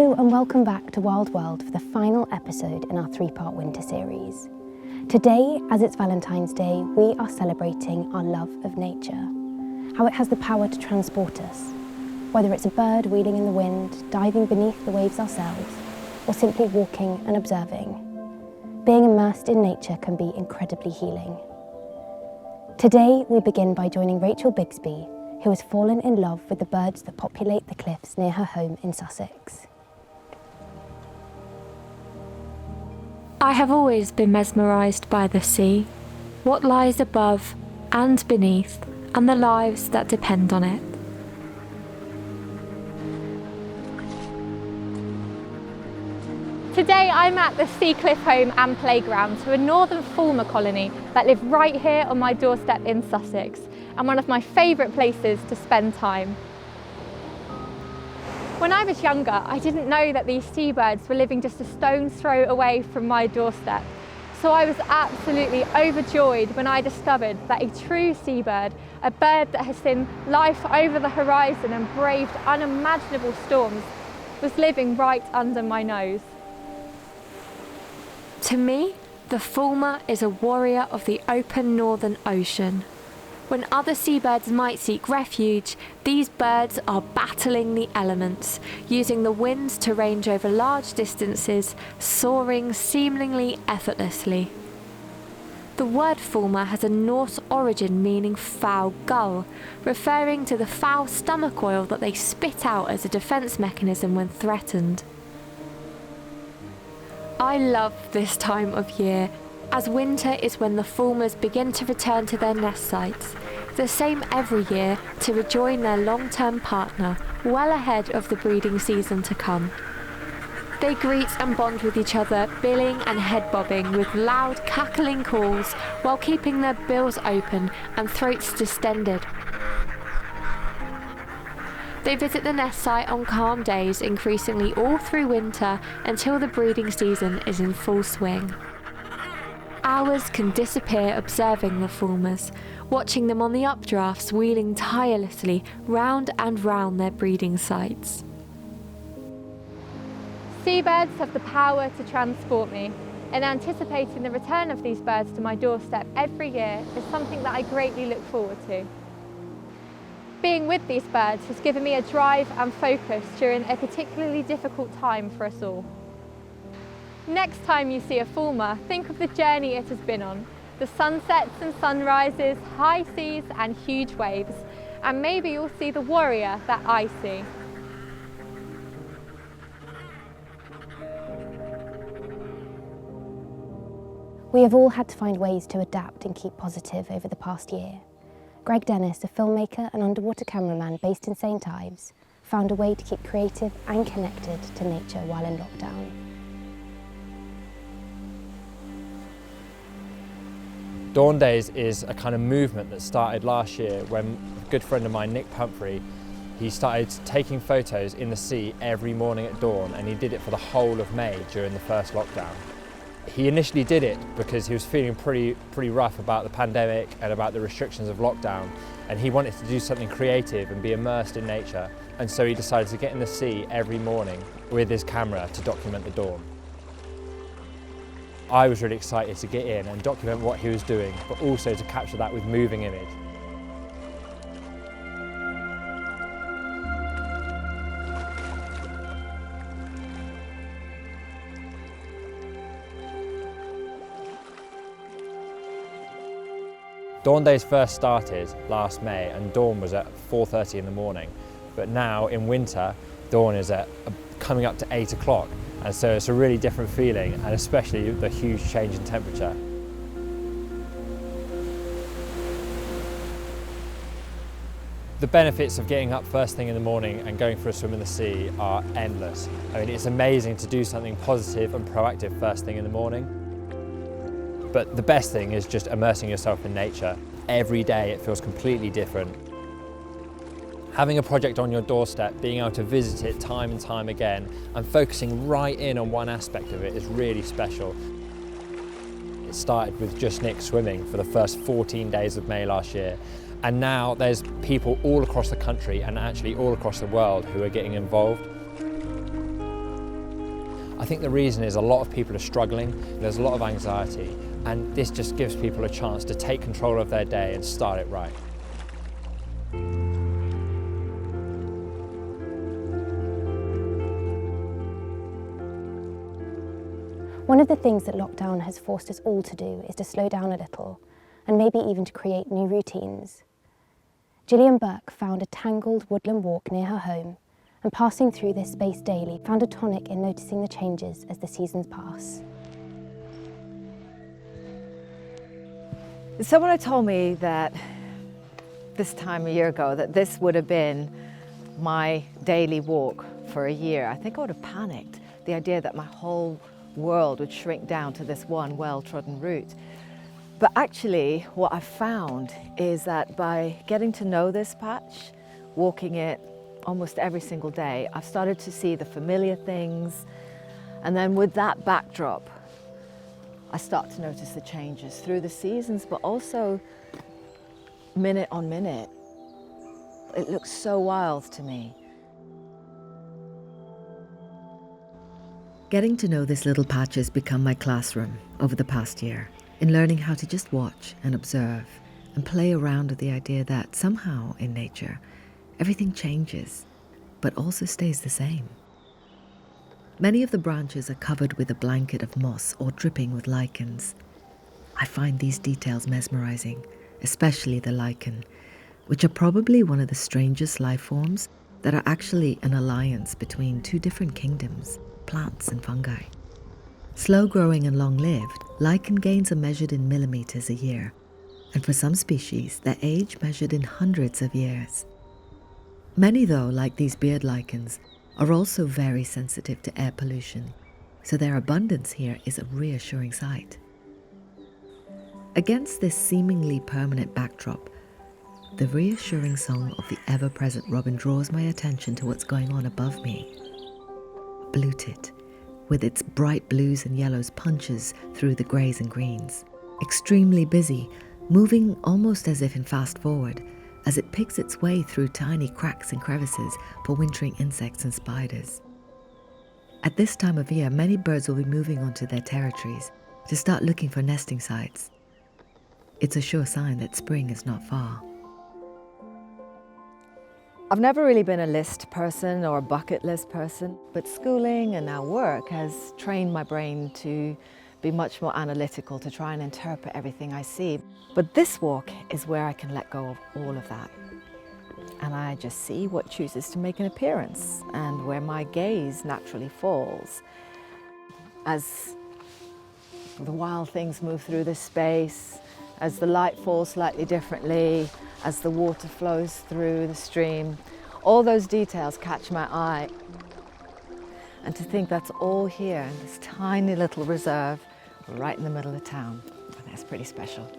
Hello and welcome back to Wild World for the final episode in our three-part winter series. Today, as it's Valentine's Day, we are celebrating our love of nature, how it has the power to transport us, whether it's a bird wheeling in the wind, diving beneath the waves ourselves, or simply walking and observing. Being immersed in nature can be incredibly healing. Today, we begin by joining Rachel Bigsby, who has fallen in love with the birds that populate the cliffs near her home in Sussex. I have always been mesmerised by the sea, what lies above and beneath, and the lives that depend on it. Today I'm at the Seacliff Home and Playground to a northern Fulmer colony that live right here on my doorstep in Sussex, and one of my favourite places to spend time. When I was younger, I didn't know that these seabirds were living just a stone's throw away from my doorstep. So I was absolutely overjoyed when I discovered that a true seabird, a bird that has seen life over the horizon and braved unimaginable storms, was living right under my nose. To me, the fulmar is a warrior of the open northern ocean. When other seabirds might seek refuge, these birds are battling the elements, using the winds to range over large distances, soaring seemingly effortlessly. The word fulmar has a Norse origin meaning foul gull, referring to the foul stomach oil that they spit out as a defence mechanism when threatened. I love this time of year, as winter is when the fulmars begin to return to their nest sites, the same every year to rejoin their long-term partner well ahead of the breeding season to come. They greet and bond with each other, billing and head bobbing with loud cackling calls while keeping their bills open and throats distended. They visit the nest site on calm days increasingly all through winter until the breeding season is in full swing. Hours can disappear observing the fulmars, watching them on the updrafts wheeling tirelessly round and round their breeding sites. Seabirds have the power to transport me, and anticipating the return of these birds to my doorstep every year is something that I greatly look forward to. Being with these birds has given me a drive and focus during a particularly difficult time for us all. Next time you see a fulmar, think of the journey it has been on, the sunsets and sunrises, high seas and huge waves, and maybe you'll see the warrior that I see. We have all had to find ways to adapt and keep positive over the past year. Greg Dennis, a filmmaker and underwater cameraman based in St Ives, found a way to keep creative and connected to nature while in lockdown. Dawn Days is a kind of movement that started last year when a good friend of mine, Nick Pumphrey, he started taking photos in the sea every morning at dawn, and he did it for the whole of May during the first lockdown. He initially did it because he was feeling pretty rough about the pandemic and about the restrictions of lockdown, and he wanted to do something creative and be immersed in nature, and so he decided to get in the sea every morning with his camera to document the dawn. I was really excited to get in and document what he was doing, but also to capture that with moving image. Dawn Days first started last May and dawn was at 4:30 in the morning, but now in winter dawn is at coming up to 8 o'clock, and so it's a really different feeling, and especially the huge change in temperature. The benefits of getting up first thing in the morning and going for a swim in the sea are endless. I mean, it's amazing to do something positive and proactive first thing in the morning. But the best thing is just immersing yourself in nature. Every day it feels completely different. Having a project on your doorstep, being able to visit it time and time again, and focusing right in on one aspect of it is really special. It started with just Nick swimming for the first 14 days of May last year, and now there's people all across the country and actually all across the world who are getting involved. I think the reason is a lot of people are struggling, there's a lot of anxiety, and this just gives people a chance to take control of their day and start it right. One of the things that lockdown has forced us all to do is to slow down a little, and maybe even to create new routines. Gillian Burke found a tangled woodland walk near her home, and passing through this space daily found a tonic in noticing the changes as the seasons pass. Someone had told me that this time a year ago that this would have been my daily walk for a year. I think I would have panicked, the idea that my whole world would shrink down to this one well-trodden route. But actually what I've found is that by getting to know this patch, walking it almost every single day, I've started to see the familiar things, and then with that backdrop I start to notice the changes through the seasons, but also minute on minute. It looks so wild to me. Getting to know this little patch has become my classroom over the past year, in learning how to just watch and observe and play around with the idea that somehow in nature, everything changes, but also stays the same. Many of the branches are covered with a blanket of moss or dripping with lichens. I find these details mesmerizing, especially the lichen, which are probably one of the strangest life forms that are actually an alliance between two different kingdoms, plants and fungi. Slow-growing and long-lived, lichen gains are measured in millimeters a year, and for some species, their age measured in hundreds of years. Many, though, like these beard lichens, are also very sensitive to air pollution, so their abundance here is a reassuring sight. Against this seemingly permanent backdrop, the reassuring song of the ever-present robin draws my attention to what's going on above me. Blue-tit, with its bright blues and yellows, punches through the greys and greens. Extremely busy, moving almost as if in fast forward, as it picks its way through tiny cracks and crevices for wintering insects and spiders. At this time of year, many birds will be moving onto their territories to start looking for nesting sites. It's a sure sign that spring is not far. I've never really been a list person or a bucket list person, but schooling and now work has trained my brain to be much more analytical, to try and interpret everything I see. But this walk is where I can let go of all of that. And I just see what chooses to make an appearance and where my gaze naturally falls. As the wild things move through this space, as the light falls slightly differently, as the water flows through the stream, all those details catch my eye. And to think that's all here in this tiny little reserve right in the middle of town, that's pretty special.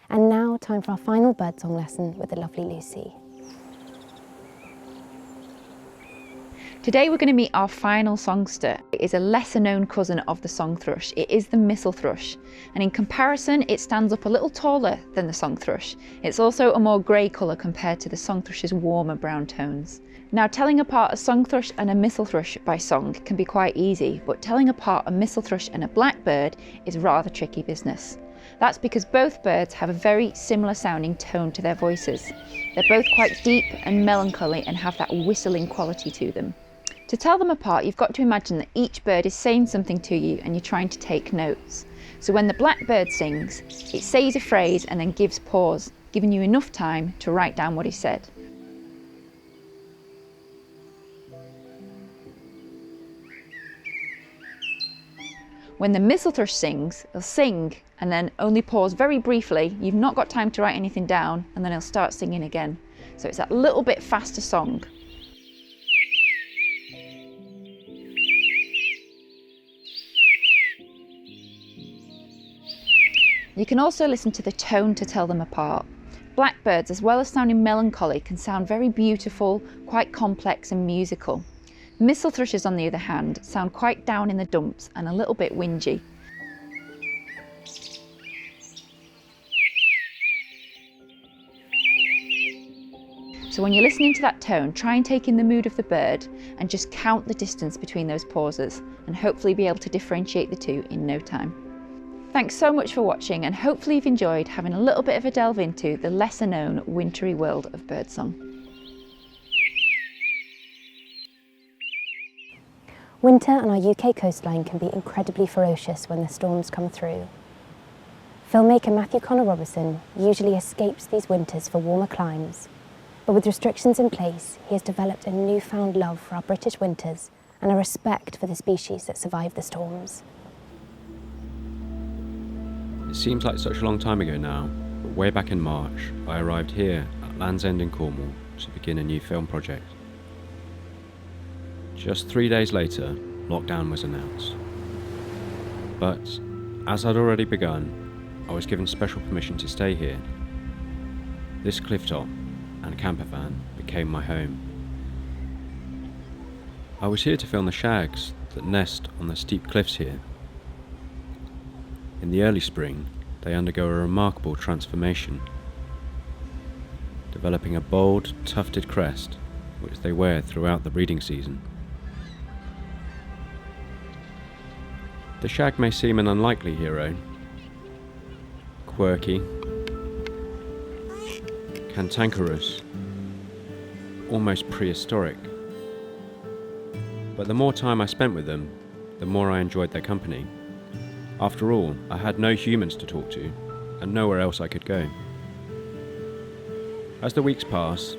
And now, time for our final birdsong lesson with the lovely Lucy. Today we're going to meet our final songster. It is a lesser known cousin of the song thrush. It is the mistle thrush, and in comparison it stands up a little taller than the song thrush. It's also a more grey colour compared to the song thrush's warmer brown tones. Now, telling apart a song thrush and a mistle thrush by song can be quite easy, but telling apart a mistle thrush and a blackbird is rather tricky business. That's because both birds have a very similar sounding tone to their voices. They're both quite deep and melancholy and have that whistling quality to them. To tell them apart, you've got to imagine that each bird is saying something to you and you're trying to take notes. So when the blackbird sings, it says a phrase and then gives pause, giving you enough time to write down what he said. When the mistle thrush sings, he'll sing and then only pause very briefly. You've not got time to write anything down, and then he'll start singing again. So it's that little bit faster song. You can also listen to the tone to tell them apart. Blackbirds, as well as sounding melancholy, can sound very beautiful, quite complex and musical. Mistle thrushes, on the other hand, sound quite down in the dumps and a little bit whingy. So when you're listening to that tone, try and take in the mood of the bird and just count the distance between those pauses and hopefully be able to differentiate the two in no time. Thanks so much for watching, and hopefully you've enjoyed having a little bit of a delve into the lesser known wintry world of birdsong. Winter on our UK coastline can be incredibly ferocious when the storms come through. Filmmaker Conor usually escapes these winters for warmer climes, but with restrictions in place, he has developed a newfound love for our British winters and a respect for the species that survive the storms. It seems like such a long time ago now, but way back in March, I arrived here at Land's End in Cornwall to begin a new film project. Just 3 days later, lockdown was announced. But as I'd already begun, I was given special permission to stay here. This cliff top and camper van became my home. I was here to film the shags that nest on the steep cliffs here. In the early spring, they undergo a remarkable transformation, developing a bold, tufted crest which they wear throughout the breeding season. The shag may seem an unlikely hero, quirky, cantankerous, almost prehistoric. But the more time I spent with them, the more I enjoyed their company. After all, I had no humans to talk to, and nowhere else I could go. As the weeks pass,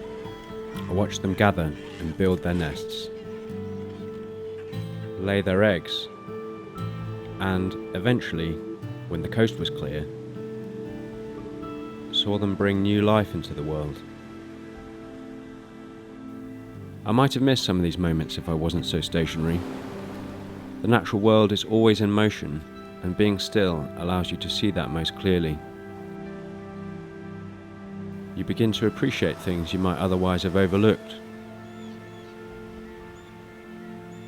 I watch them gather and build their nests, lay their eggs, and eventually, when the coast was clear, saw them bring new life into the world. I might have missed some of these moments if I wasn't so stationary. The natural world is always in motion, and being still allows you to see that most clearly. You begin to appreciate things you might otherwise have overlooked.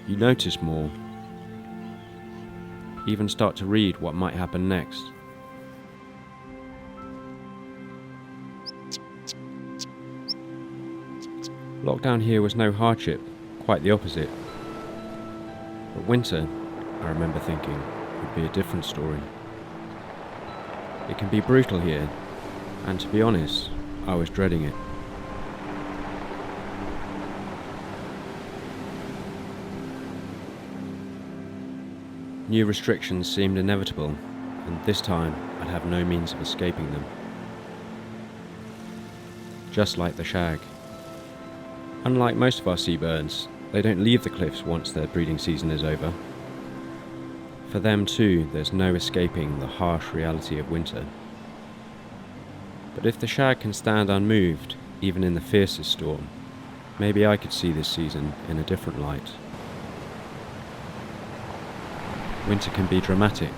You notice more, even start to read what might happen next. Lockdown here was no hardship, quite the opposite. But winter, I remember thinking, would be a different story. It can be brutal here, and to be honest, I was dreading it. New restrictions seemed inevitable, and this time I'd have no means of escaping them. Just like the shag. Unlike most of our seabirds, they don't leave the cliffs once their breeding season is over. For them too, there's no escaping the harsh reality of winter. But if the shag can stand unmoved, even in the fiercest storm, maybe I could see this season in a different light. Winter can be dramatic,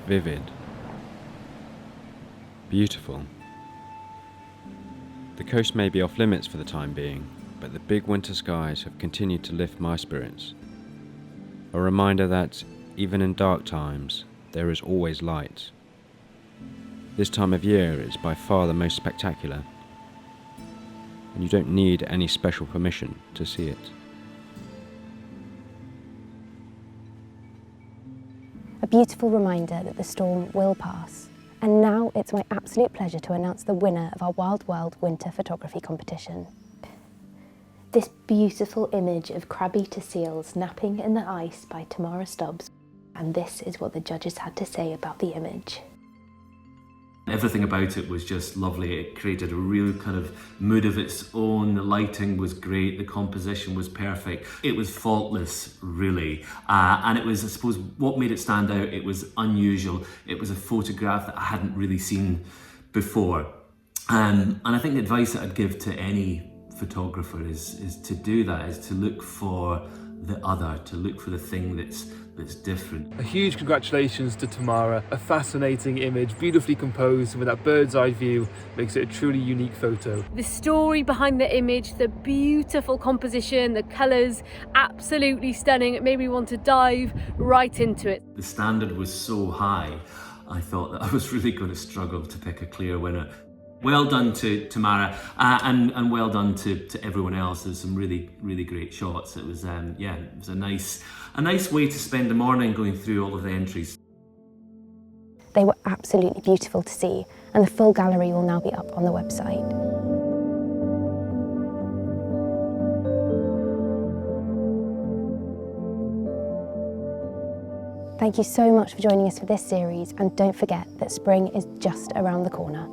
vivid, beautiful. The coast may be off limits for the time being, but the big winter skies have continued to lift my spirits. A reminder that, even in dark times, there is always light. This time of year is by far the most spectacular, and you don't need any special permission to see it. A beautiful reminder that the storm will pass. And now it's my absolute pleasure to announce the winner of our Wild World Winter Photography Competition. This beautiful image of crabby to seals napping in the ice by Tamara Stubbs. And this is what the judges had to say about the image. Everything about it was just lovely. It created a real kind of mood of its own. The lighting was great. The composition was perfect. It was faultless, really. And it was, I suppose, what made it stand out, it was unusual. It was a photograph that I hadn't really seen before. And I think the advice that I'd give to any photographer is to do that, is to look for the other, to look for the thing that's different. A huge congratulations to Tamara. A fascinating image, beautifully composed, and with that bird's eye view makes it a truly unique photo. The story behind the image, the beautiful composition, the colours, absolutely stunning. It made me want to dive right into it. The standard was so high, I thought that I was really going to struggle to pick a clear winner. Well done to Tamara, and well done to everyone else. There's some really great shots. It was it was a nice way to spend the morning going through all of the entries. They were absolutely beautiful to see, and the full gallery will now be up on the website. Thank you so much for joining us for this series, and don't forget that spring is just around the corner.